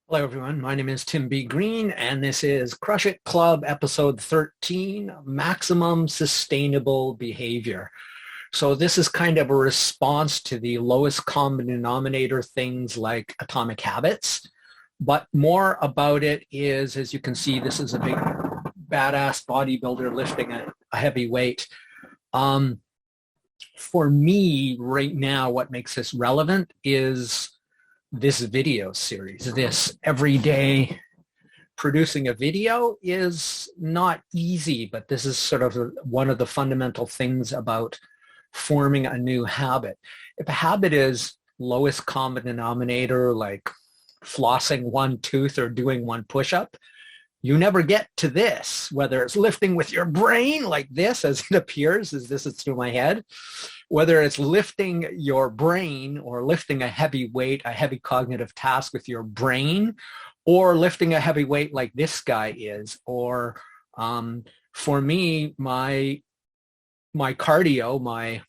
Hello, everyone. My name is Tim B. Green, and this is Crush It Club, episode 13, Maximum Sustainable Behavior. So this is kind of a response to the lowest common denominator things like atomic habits. But more about it is, as you can see, this is a big badass bodybuilder lifting a heavy weight. Um, for me right now, what makes this relevant is this video series. This everyday producing a video is not easy, but this is sort of one of the fundamental things about forming a new habit. If a habit is lowest common denominator, like flossing one tooth or doing one push-up, you never get to this, whether it's lifting with your brain like this, as it appears, as this is through my head, whether it's lifting your brain or lifting a heavy weight, a heavy cognitive task with your brain, or lifting a heavy weight like this guy is, or for me, my cardio, my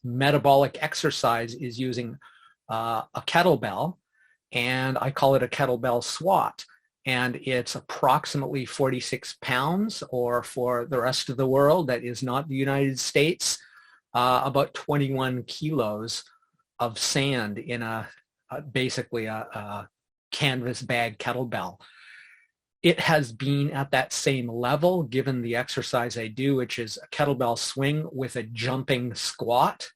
metabolic exercise is using a kettlebell, and I call it a kettlebell squat. And it's approximately 46 pounds, or for the rest of the world that is not the United States, about 21 kilos of sand in basically a canvas bag kettlebell. It has been at that same level given the exercise I do, which is a kettlebell swing with a jumping squat.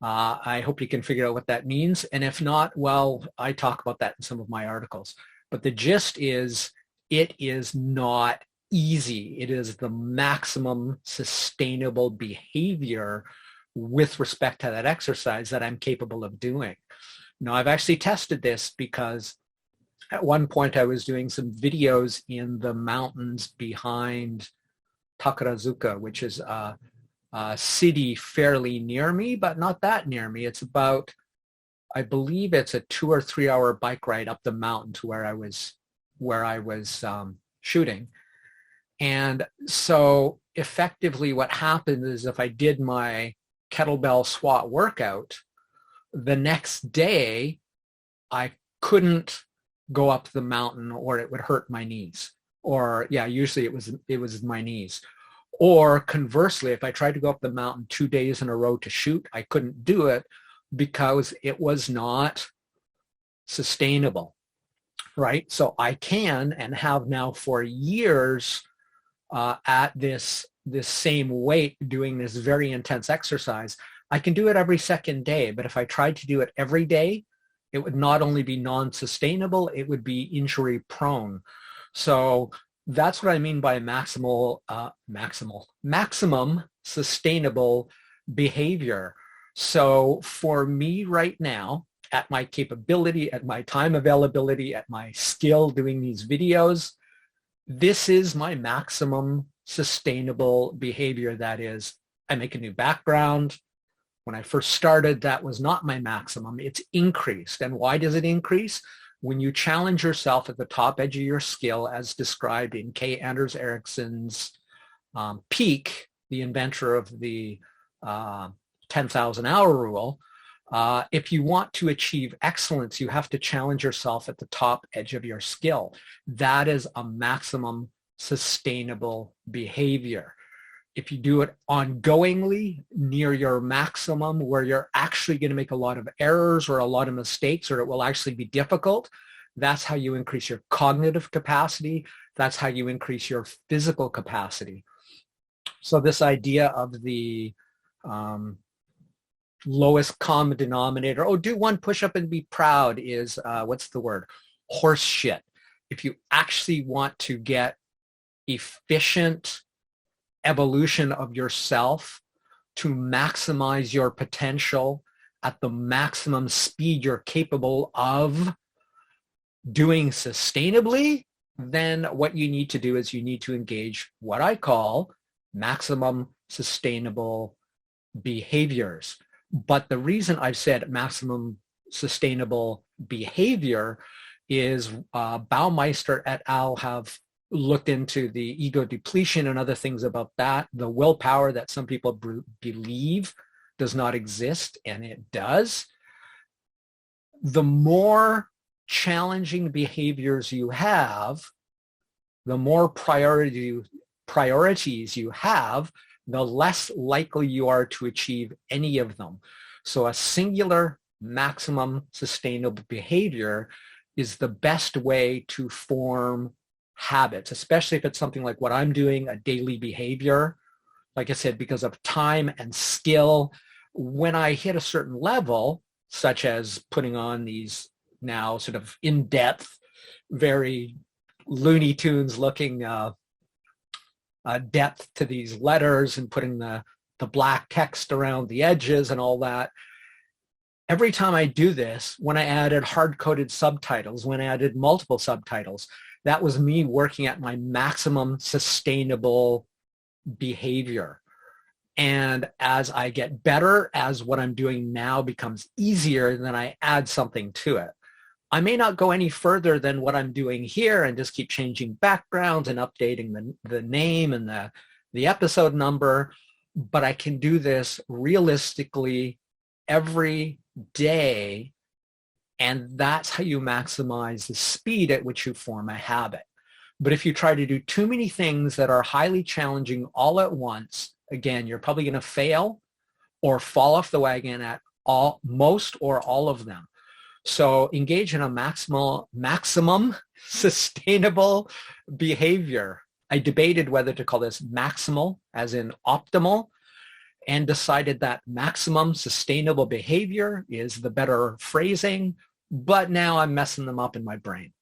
I hope you can figure out what that means. And if not, well, I talk about that in some of my articles. But the gist is, it is not easy. It is the maximum sustainable behavior with respect to that exercise that I'm capable of doing. Now, I've actually tested this because at one point I was doing some videos in the mountains behind Takarazuka, which is a city fairly near me, but not that near me. It's about, I believe it's a 2 or 3 hour bike ride up the mountain to where I was shooting. And so effectively what happened is, if I did my kettlebell squat workout, the next day I couldn't go up the mountain, or it would hurt my knees. Or yeah, usually it was my knees. Or conversely, if I tried to go up the mountain 2 days in a row to shoot, I couldn't do it because it was not sustainable, right? So I can, and have now for years, at this same weight, doing this very intense exercise. I can do it every second day, but if I tried to do it every day, it would not only be non-sustainable, it would be injury prone. So that's what I mean by maximum sustainable behavior. So for me right now, at my capability, at my time availability, at my skill doing these videos, this is my maximum sustainable behavior. That is, I make a new background. When I first started, that was not my maximum. It's increased. And why does it increase? When you challenge yourself at the top edge of your skill, as described in K. Anders Ericsson's Peak, the inventor of the 10,000 hour rule, if you want to achieve excellence, you have to challenge yourself at the top edge of your skill. That is a maximum sustainable behavior. If you do it ongoingly near your maximum, where you're actually going to make a lot of errors or a lot of mistakes, or it will actually be difficult, that's how you increase your cognitive capacity. That's how you increase your physical capacity. So this idea of the lowest common denominator, oh, do one push-up and be proud, is, what's the word? Horse shit. If you actually want to get efficient evolution of yourself to maximize your potential at the maximum speed you're capable of doing sustainably, then what you need to do is you need to engage what I call maximum sustainable behaviors. But the reason I've said maximum sustainable behavior is Baumeister et al. Have looked into the ego depletion and other things about that, the willpower that some people believe does not exist, and it does. The more challenging behaviors you have, the more priorities you have, the less likely you are to achieve any of them. So a singular maximum sustainable behavior is the best way to form habits, especially if it's something like what I'm doing, a daily behavior. Like I said, because of time and skill, when I hit a certain level, such as putting on these now sort of in-depth, very Looney Tunes looking depth to these letters and putting the black text around the edges and all that. Every time I do this, when I added hard-coded subtitles, when I added multiple subtitles, that was me working at my maximum sustainable behavior. And as I get better, as what I'm doing now becomes easier, then I add something to it. I may not go any further than what I'm doing here and just keep changing backgrounds and updating the name and the episode number, but I can do this realistically every day, and that's how you maximize the speed at which you form a habit. But if you try to do too many things that are highly challenging all at once, again, you're probably going to fail or fall off the wagon at most or all of them. So engage in a maximum sustainable behavior. I debated whether to call this maximal, as in optimal, and decided that maximum sustainable behavior is the better phrasing, but now I'm messing them up in my brain.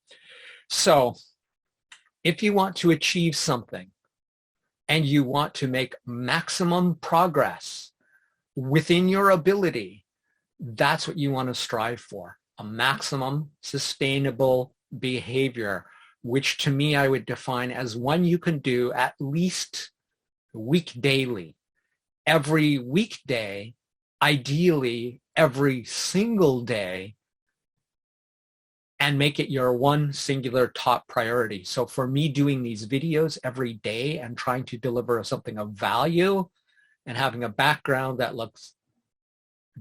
So if you want to achieve something and you want to make maximum progress within your ability, that's what you want to strive for, a maximum sustainable behavior, which to me I would define as one you can do at least daily. Every weekday, ideally every single day, and make it your one singular top priority. So for me, doing these videos every day and trying to deliver something of value and having a background that looks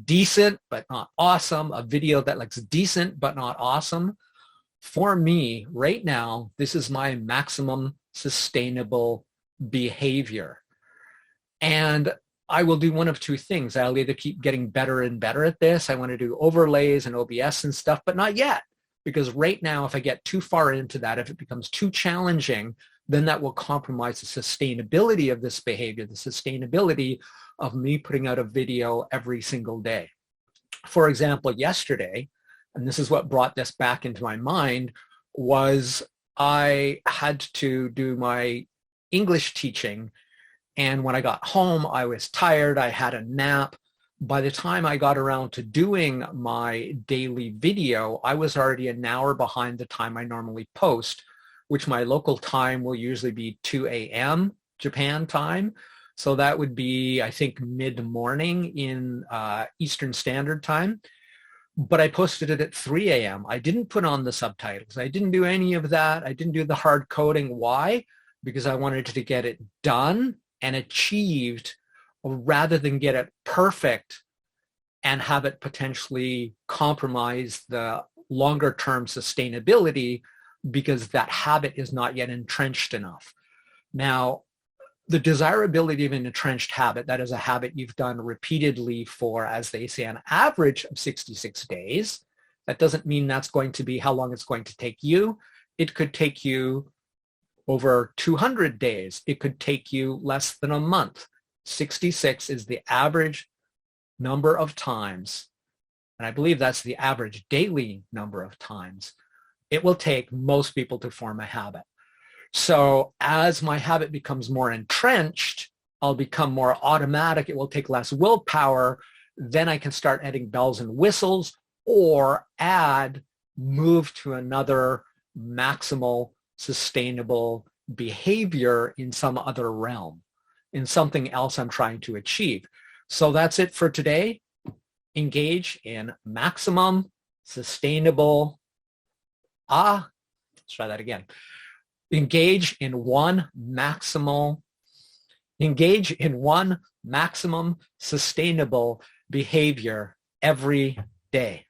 decent but not awesome, a video that looks decent but not awesome, for me right now, this is my maximum sustainable behavior. And I will do one of two things. I'll either keep getting better and better at this. I want to do overlays and OBS and stuff, but not yet. Because right now, if I get too far into that, if it becomes too challenging, then that will compromise the sustainability of this behavior, the sustainability of me putting out a video every single day. For example, yesterday, and this is what brought this back into my mind, was I had to do my English teaching. And when I got home, I was tired. I had a nap. By the time I got around to doing my daily video, I was already an hour behind the time I normally post, which my local time will usually be 2 a.m. Japan time. So that would be, I think, mid-morning in Eastern Standard Time. But I posted it at 3 a.m. I didn't put on the subtitles. I didn't do any of that. I didn't do the hard coding. Why? Because I wanted to get it done and achieved rather than get it perfect and have it potentially compromise the longer term sustainability because that habit is not yet entrenched enough. Now, the desirability of an entrenched habit, that is a habit you've done repeatedly for, as they say, an average of 66 days. That doesn't mean that's going to be how long it's going to take you. It could take you over 200 days. It could take you less than a month. 66 is the average number of times, and I believe that's the average daily number of times it will take most people to form a habit. So as my habit becomes more entrenched, I'll become more automatic. It will take less willpower. Then I can start adding bells and whistles or move to another maximal sustainable behavior in some other realm, in something else I'm trying to achieve. So that's it for today. Engage in maximum sustainable, let's try that again. Engage in one maximum sustainable behavior every day.